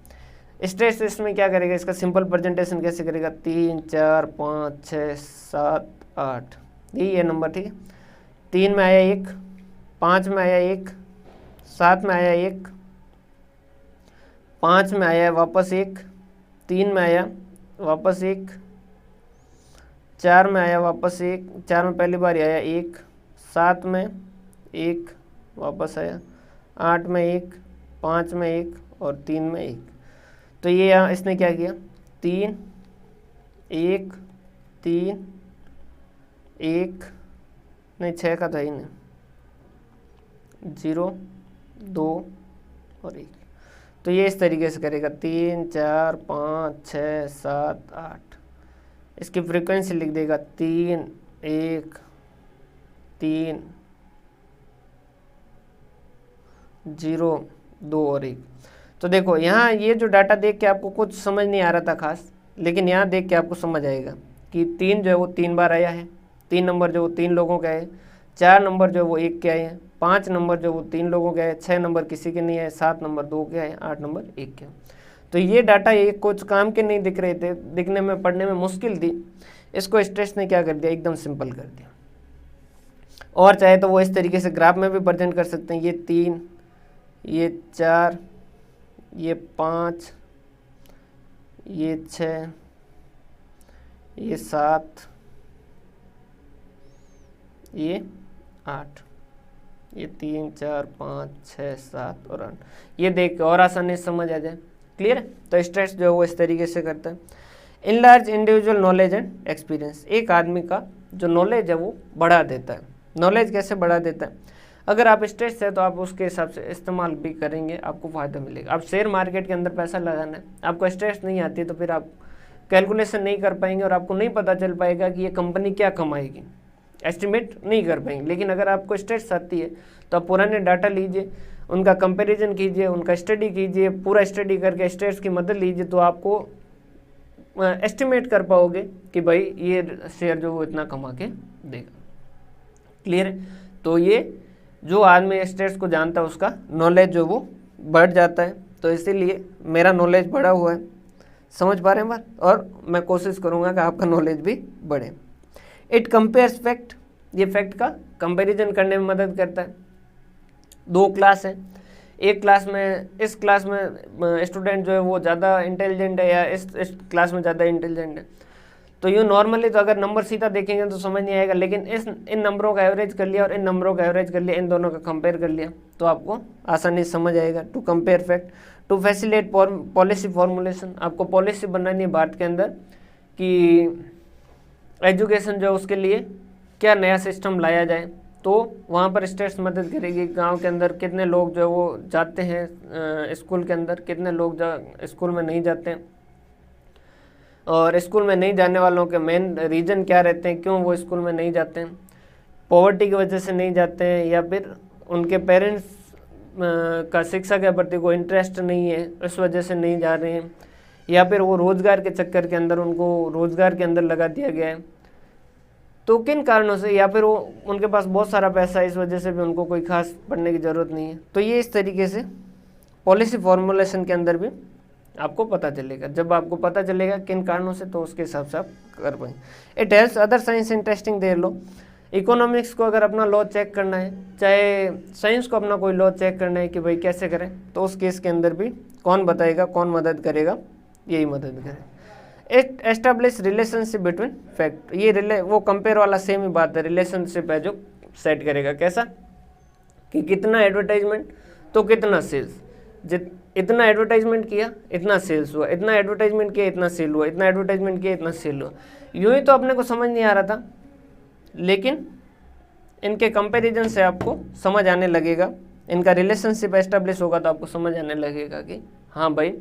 S1: स्टेट्स इसमें क्या करेगा, इसका सिंपल प्रेजेंटेशन कैसे करेगा, 3, 4, 5, 6, 7, 8 यही है नंबर, ठीक है। 3 में आया 1, 5 में आया 1, 7 में आया 1, 5 में आया वापस 1, 3 में आया वापस 1, 4 में आया वापस 1, 4 में पहली बार आया 1, 7 में 1 वापस आया, 8 में 1, 5 में 1 और 3 में 1। तो ये यहाँ इसने क्या किया, 3, 1, 3, 1 नहीं 6 का था ही नहीं, 0, 2 और 1। तो ये इस तरीके से करेगा 3, 4, 5, 6, 7, 8। इसकी फ्रीक्वेंसी लिख देगा 3, 1, 3, 0, 2 और 1। तो देखो यहाँ ये जो डाटा देख के आपको कुछ समझ नहीं आ रहा था खास, लेकिन यहाँ देख के आपको समझ आएगा कि 3 जो है वो 3 बार आया है, 3 नंबर जो वो 3 लोगों का है, 4 नंबर जो वो 1 के आए हैं, 5 नंबर जो वो 3 लोगों के आए, 6 नंबर किसी के नहीं आए, 7 नंबर 2 के आए, 8 नंबर 1 के। तो ये डाटा ये कुछ काम के नहीं दिख रहे थे, दिखने में पढ़ने में मुश्किल थी, इसको स्ट्रेस ने क्या कर दिया, एकदम सिंपल कर दिया। और चाहे तो वो इस तरीके से ग्राफ में भी प्रेजेंट कर सकते हैं, ये 3, ये 4, ये 5, ये 6, ये 7, ये 8, ये 3, 4, 5, 6, 7 और 8। ये देख और आसानी से समझ आ जाए। क्लियर है? तो स्ट्रेस जो है वो इस तरीके से करता है। Enlarge individual knowledge and experience, एक आदमी का जो नॉलेज है वो बढ़ा देता है। नॉलेज कैसे बढ़ा देता है, अगर आप स्ट्रेस है तो आप उसके हिसाब से इस्तेमाल भी करेंगे, आपको फ़ायदा मिलेगा। आप शेयर मार्केट के अंदर पैसा लगाना है, आपको स्ट्रेस नहीं आती तो फिर आप कैलकुलेशन नहीं कर पाएंगे और आपको नहीं पता चल पाएगा कि ये कंपनी क्या कमाएगी, एस्टिमेट नहीं कर पाएंगे। लेकिन अगर आपको स्ट्रेस आती है तो आप पुराने डाटा लीजिए, उनका कंपैरिजन कीजिए, उनका स्टडी कीजिए, पूरा स्टडी करके स्ट्रेस की मदद लीजिए, तो आपको एस्टिमेट कर पाओगे कि भाई ये शेयर जो वो इतना कमा के देगा। क्लियर है? तो ये जो आदमी स्ट्रेस को जानता है उसका नॉलेज जो वो बढ़ जाता है। तो इसीलिए मेरा नॉलेज बढ़ा हुआ है, समझ पा रहे हैं बात, और मैं कोशिश करूँगा कि आपका नॉलेज भी बढ़े। इट कंपेयर्स फैक्ट, ये फैक्ट का कंपैरिजन करने में मदद करता है। 2 क्लास है, एक क्लास में इस क्लास में स्टूडेंट जो है वो ज़्यादा इंटेलिजेंट है या इस क्लास में ज़्यादा इंटेलिजेंट है, तो यूँ नॉर्मली तो अगर नंबर सीधा देखेंगे तो समझ नहीं आएगा, लेकिन इन नंबरों का एवरेज कर लिया और इन नंबरों का एवरेज कर लिया, इन दोनों का कंपेयर कर लिया तो आपको आसानी से समझ आएगा। To compare fact, to facilitate policy formulation, आपको पॉलिसी बनानी है भारत के अंदर कि एजुकेशन जो उसके लिए क्या नया सिस्टम लाया जाए, तो वहाँ पर स्टेट्स मदद करेगी। गांव के अंदर कितने लोग जो है वो जाते हैं स्कूल के अंदर, कितने लोग स्कूल में नहीं जाते हैं, और स्कूल में नहीं जाने वालों के मेन रीज़न क्या रहते हैं, क्यों वो स्कूल में नहीं जाते हैं, पॉवर्टी की वजह से नहीं जाते हैं या फिर उनके पेरेंट्स का शिक्षा के प्रति कोई इंटरेस्ट नहीं है इस वजह से नहीं जा रहे हैं, या फिर वो रोजगार के चक्कर के अंदर उनको रोजगार के अंदर लगा दिया गया है, तो किन कारणों से, या फिर वो उनके पास बहुत सारा पैसा है इस वजह से भी उनको कोई खास पढ़ने की ज़रूरत नहीं है। तो ये इस तरीके से पॉलिसी फॉर्मुलेशन के अंदर भी आपको पता चलेगा। जब आपको पता चलेगा किन कारणों से, तो उसके हिसाब से आप कर पाएंगे। It helps other science in testing their law. Economics को अगर अपना लॉ चेक करना है, चाहे साइंस को अपना कोई लॉ चेक करना है कि भाई कैसे करें, तो उस केस के अंदर भी कौन बताएगा, कौन मदद करेगा, यही मदद करे। It establish relationship between fact. ये वो कंपेयर वाला सेम ही बात है, रिलेशनशिप है जो सेट करेगा। कैसा कि कितना एडवर्टाइजमेंट तो कितना सेल्स, इतना एडवर्टाइजमेंट किया इतना सेल्स हुआ, इतना एडवर्टाइजमेंट किया इतना सेल हुआ, इतना एडवर्टाइजमेंट किया इतना सेल हुआ। यूँ ही तो अपने को समझ नहीं आ रहा था, लेकिन इनके कंपैरिजन से आपको समझ आने लगेगा, इनका रिलेशनशिप एस्टेब्लिश होगा तो आपको समझ आने लगेगा कि हाँ भाई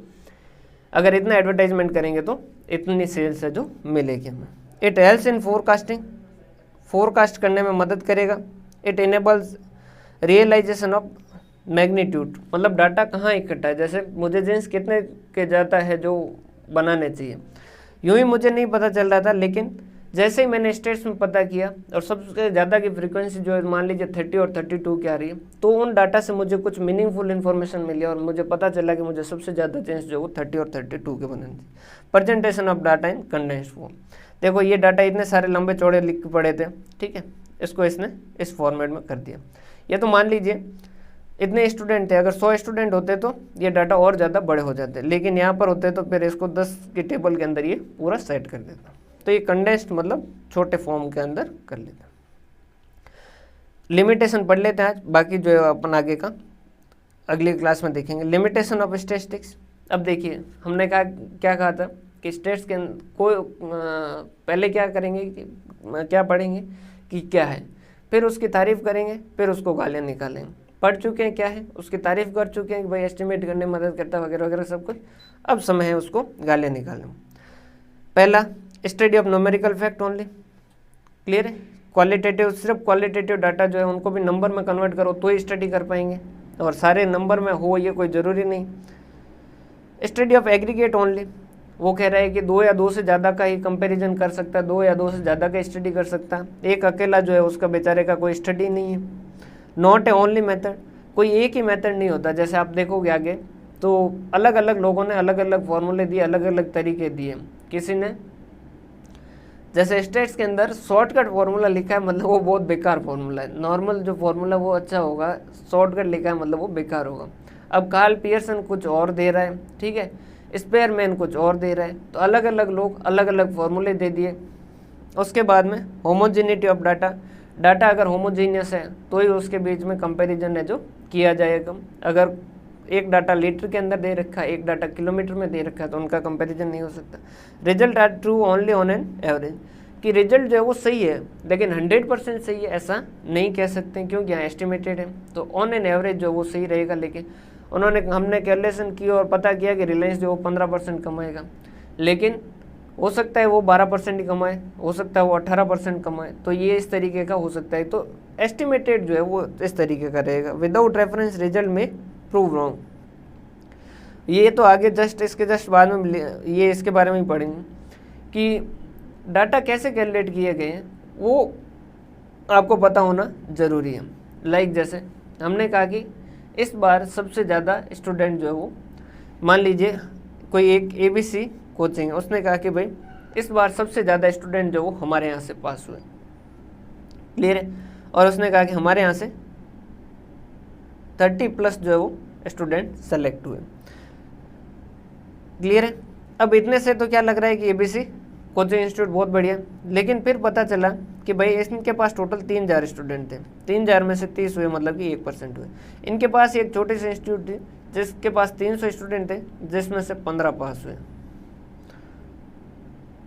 S1: अगर इतना एडवर्टाइजमेंट करेंगे तो इतनी सेल्स है जो मिलेगी हमें। It helps in forecasting. Forecast करने में मदद करेगा। It enables realization of magnitude, मतलब डाटा कहाँ इकट्ठा है। जैसे मुझे जींस कितने के जाता है जो बनाने चाहिए, यूँ ही मुझे नहीं पता चल रहा था, लेकिन जैसे ही मैंने स्टेट्स में पता किया और सबसे ज़्यादा की फ्रीक्वेंसी जो है मान लीजिए 30 और 32 की आ रही है, तो उन डाटा से मुझे कुछ मीनिंगफुल इन्फॉर्मेशन मिली और मुझे पता चला कि मुझे सबसे ज़्यादा चेंज जो वो 30 और 32 के बनने चाहिए। Presentation of data in condensed form. देखो ये डाटा इतने सारे लंबे चौड़े लिख के पड़े थे, ठीक है, इसको इसने इस फॉर्मेट में कर दिया। ये तो मान लीजिए इतने स्टूडेंट थे, अगर 100 स्टूडेंट होते तो ये डाटा और ज़्यादा बड़े हो जाते, लेकिन यहाँ पर होते तो फिर इसको 10 की टेबल के अंदर ये पूरा सेट कर देता। तो ये कंडेंस्ड मतलब छोटे फॉर्म के अंदर कर लेता। लिमिटेशन पढ़ लेते हैं आज, बाकी जो है अपन आगे का अगली क्लास में देखेंगे। Limitation of statistics. अब देखिए हमने कहा क्या कहा था कि स्टेट्स के कोई पहले क्या करेंगे कि क्या पढ़ेंगे कि क्या है, फिर उसकी तारीफ करेंगे, फिर उसको गालियाँ निकालेंगे। पढ़ चुके हैं क्या है, उसकी तारीफ कर चुके हैं कि भाई एस्टिमेट करने में मदद करता वगैरह वगैरह सब कुछ। अब समय है उसको गालियाँ निकालें। पहला study of numerical fact only, clear है। क्वालिटेटिव, सिर्फ क्वालिटेटिव डाटा जो है उनको भी नंबर में कन्वर्ट करो तो ही स्टडी कर पाएंगे, और सारे नंबर में हो ये कोई ज़रूरी नहीं। स्टडी ऑफ एग्रीगेट ओनली, वो कह रहा है कि 2 या 2 से ज़्यादा का ही कंपैरिजन कर सकता है, 2 या 2 से ज़्यादा का स्टडी कर सकता है, एक अकेला जो है उसका बेचारे का कोई स्टडी नहीं है। नॉट ए ओनली मेथड, कोई एक ही मेथड नहीं होता। जैसे आप देखोगे आगे तो अलग अलग लोगों ने अलग अलग फॉर्मूले दिए, अलग अलग तरीके दिए। किसी ने जैसे स्टेट्स के अंदर शॉर्टकट फार्मूला लिखा है, मतलब वो बहुत बेकार फार्मूला है। नॉर्मल जो फार्मूला वो अच्छा होगा, शॉर्टकट लिखा है मतलब वो बेकार होगा। अब कार्ल पियर्सन कुछ और दे रहा है, ठीक है, स्पेयरमैन कुछ और दे रहा है, तो अलग अलग लोग अलग अलग फार्मूले दे दिए। उसके बाद में होमोजेनिटी ऑफ डाटा, डाटा अगर होमोजीनियस है तो ही उसके बीच में कंपैरिजन है जो किया जाएगा। अगर एक डाटा लीटर के अंदर दे रखा है, एक डाटा किलोमीटर में दे रखा है, तो उनका कंपैरिजन नहीं हो सकता। Result are true only on an average, कि रिजल्ट जो है वो सही है लेकिन 100% सही है ऐसा नहीं कह सकते, क्योंकि यहाँ एस्टिमेटेड है। तो ऑन एन एवरेज जो वो सही रहेगा, लेकिन हमने कैलकुलेशन की और पता किया कि रिलायंस जो वो 15% कमाएगा, लेकिन हो सकता है वो 12% ही कमाए, हो सकता है वो 18% कमाए, तो ये इस तरीके का हो सकता है। तो एस्टिमेटेड जो है वो इस तरीके का रहेगा। विदाउट रेफरेंस रिजल्ट में प्रूव रॉन्ग। ये तो आगे इसके जस्ट बाद में ये इसके बारे में ही पढ़ेंगे कि डाटा कैसे कैलकुलेट किए गए हैं, वो आपको पता होना ज़रूरी है। लाइक जैसे हमने कहा कि इस बार सबसे ज़्यादा स्टूडेंट जो है वो, मान लीजिए कोई एक ABC कोचिंग है, उसने कहा कि भाई इस बार सबसे ज़्यादा स्टूडेंट जो वो हमारे यहाँ से पास हुए, क्लियर है, और उसने कहा कि हमारे यहाँ से 30+ जो है वो स्टूडेंट सेलेक्ट हुए, क्लियर है। अब इतने से तो क्या लग रहा है कि ABC कोचिंग इंस्टीट्यूट बहुत बढ़िया, लेकिन फिर पता चला कि भाई इनके पास टोटल 3000 स्टूडेंट थे, 3000 में से 30 हुए, मतलब कि 1% हुए। इनके पास एक छोटी सी इंस्टीट्यूट थी जिसके पास 300 स्टूडेंट थे, जिसमें से 15 पास हुए,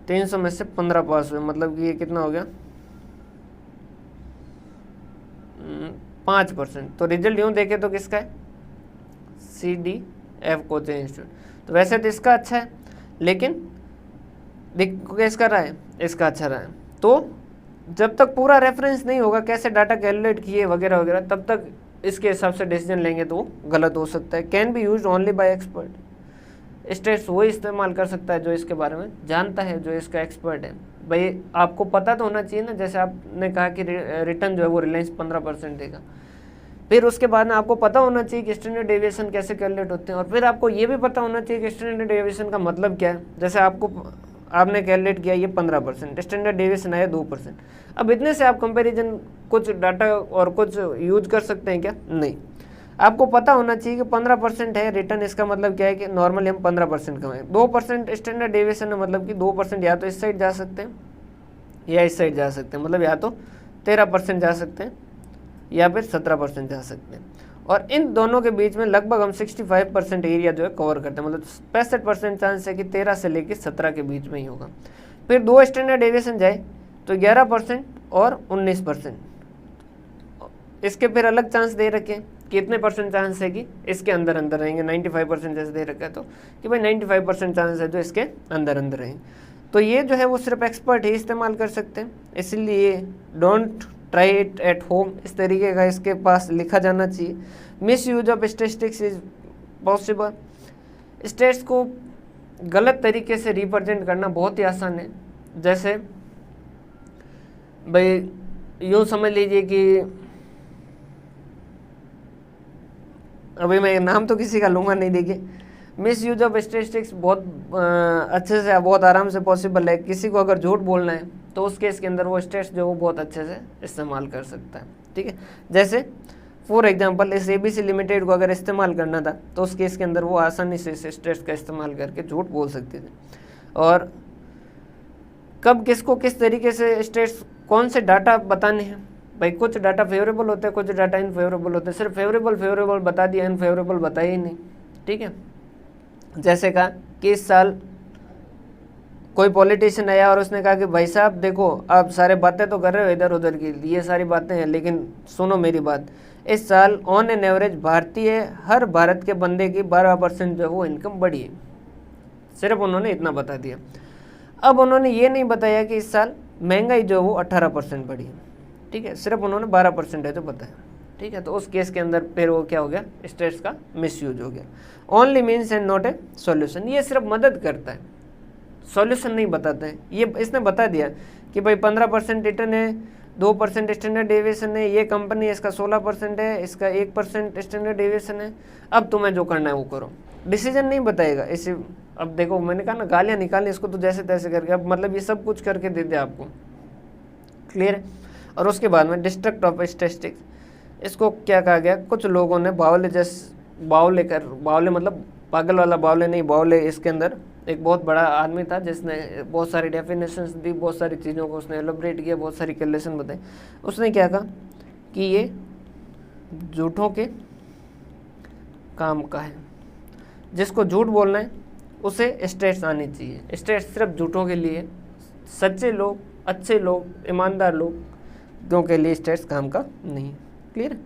S1: 300 में से 15 पास हुए, मतलब कि ये कितना हो गया 5%। तो रिजल्ट यूँ देखे तो किसका है, CDF कोचिंग इंस्टीट्यूट। तो वैसे तो इसका अच्छा है, लेकिन देखो इसका रहा है, इसका अच्छा रहा है। तो जब तक पूरा रेफरेंस नहीं होगा कैसे डाटा कैलकुलेट किए वगैरह वगैरह, तब तक इसके हिसाब से डिसीजन लेंगे तो गलत हो सकता है। Can be used only by expert, states वही इस्तेमाल कर सकता है जो इसके बारे में जानता है, जो इसका एक्सपर्ट है। भाई आपको पता तो होना चाहिए ना, जैसे आपने कहा कि रिटर्न जो है वो रिलायंस 15% देगा, फिर उसके बाद में आपको पता होना चाहिए कि स्टैंडर्ड डेविएशन कैसे कैलकुलेट होते हैं, और फिर आपको ये भी पता होना चाहिए कि स्टैंडर्ड डेविएशन का मतलब क्या है। जैसे आपने कैलकुलेट किया ये 15%, स्टैंडर्ड डेविएशन आया 2%। अब इतने से आप कंपैरिजन कुछ डाटा और कुछ यूज कर सकते हैं क्या? नहीं, आपको पता होना चाहिए कि 15% है रिटर्न, इसका मतलब क्या है कि नॉर्मली हम 15% कमाएं। 2% स्टैंडर्ड डेविएशन है, मतलब कि 2% या तो इस साइड जा सकते हैं या इस साइड जा सकते हैं, मतलब या तो 13% जा सकते हैं या फिर 17% जा सकते हैं। और इन दोनों के बीच में लगभग हम 65% एरिया जो है कवर करते हैं, मतलब 65% चांस है कि 13 से लेकर 17 के बीच में ही होगा। फिर 2 स्टैंडर्ड डेविएशन जाए तो 11% और 19%। इसके फिर अलग चांस दे रखे हैं, कितने परसेंट चांस है कि इसके अंदर अंदर रहेंगे। 95% जैसे दे रखा है तो कि भाई 95% चांस है जो इसके अंदर अंदर रहेंगे। तो ये जो है वो सिर्फ एक्सपर्ट ही इस्तेमाल कर सकते हैं, इसलिए don't try it at home, इस तरीके का इसके पास लिखा जाना चाहिए। Miss use of statistics is possible. States को गलत तरीके से रिप्रेजेंट करना बहुत ही आसान है। जैसे भाई यूँ समझ लीजिए कि अभी मैं नाम तो किसी का लूँगा नहीं, देखिए मिस यूज ऑफ स्टैटिस्टिक्स बहुत अच्छे से बहुत आराम से पॉसिबल है। किसी को अगर झूठ बोलना है तो उस केस के अंदर वो स्टेट्स जो वो बहुत अच्छे से इस्तेमाल कर सकता है, ठीक है। जैसे फॉर एग्जांपल इस ABC लिमिटेड को अगर इस्तेमाल करना था तो उस केस के अंदर वो आसानी से इस स्टेट्स का इस्तेमाल करके झूठ बोल सकते थे। और कब किसको किस तरीके से स्टेट्स कौन से डाटा बताने हैं, भाई कुछ डाटा फेवरेबल होते हैं, कुछ डाटा इनफेवरेबल होते हैं। सिर्फ फेवरेबल बता दिया, इनफेवरेबल बताया ही नहीं, ठीक है। जैसे कहा कि इस साल कोई पॉलिटिशियन आया और उसने कहा कि भाई साहब देखो आप सारे बातें तो कर रहे हो इधर उधर की, ये सारी बातें हैं, लेकिन सुनो मेरी बात, इस साल ऑन एन एवरेज हर भारत के बंदे की 12% जो है वो इनकम बढ़ी है। सिर्फ उन्होंने इतना बता दिया। अब उन्होंने ये नहीं बताया कि इस साल महंगाई जो है वो 18% बढ़ी है, ठीक है। सिर्फ उन्होंने 12% है जो बताया, ठीक है। तो उस केस के अंदर फिर वो क्या हो गया, स्टेट्स का मिसयूज हो गया। Only means and not a solution, ये सिर्फ मदद करता है, सॉल्यूशन नहीं बताता है। ये इसने बता दिया कि भाई 15% रिटर्न है, 2% स्टैंडर्ड डेविएशन है, ये कंपनी है इसका 16% है, इसका 1% स्टैंडर्ड डेविएशन है, अब तुम्हें जो करना है वो करो। डिसीजन नहीं बताएगा इसे। अब देखो मैंने कहा ना गालियाँ निकालें इसको तो जैसे तैसे करके, अब मतलब ये सब कुछ करके दे दे आपको, क्लियर है। और उसके बाद में डिस्ट्रक्ट ऑफ स्टैटिस्टिक्स, इसको क्या कहा गया, कुछ लोगों ने बावले मतलब पागल वाला बावले नहीं, बावले इसके अंदर एक बहुत बड़ा आदमी था जिसने बहुत सारी डेफिनेशंस दी, बहुत सारी चीज़ों को उसने एलोबरेट किया, बहुत सारी कैलकुलेशन बताई। उसने क्या कहा कि ये झूठों के काम का है, जिसको झूठ बोलना है उसे स्टेट्स आनी चाहिए। स्टेट्स सिर्फ झूठों के लिए, सच्चे लोग, अच्छे लोग, ईमानदार लोगों के लिए स्टेट्स काम का नहीं। क्लियर।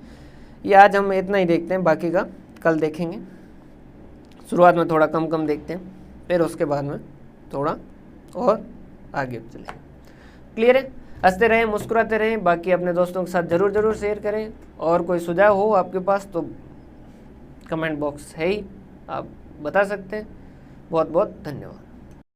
S1: ये आज हम इतना ही देखते हैं, बाकी का कल देखेंगे। शुरुआत में थोड़ा कम देखते हैं, फिर उसके बाद में थोड़ा और आगे चलें। क्लियर है। हंसते रहें, मुस्कुराते रहें, बाकी अपने दोस्तों के साथ ज़रूर शेयर करें। और कोई सुझाव हो आपके पास तो कमेंट बॉक्स है ही, आप बता सकते हैं। बहुत बहुत धन्यवाद।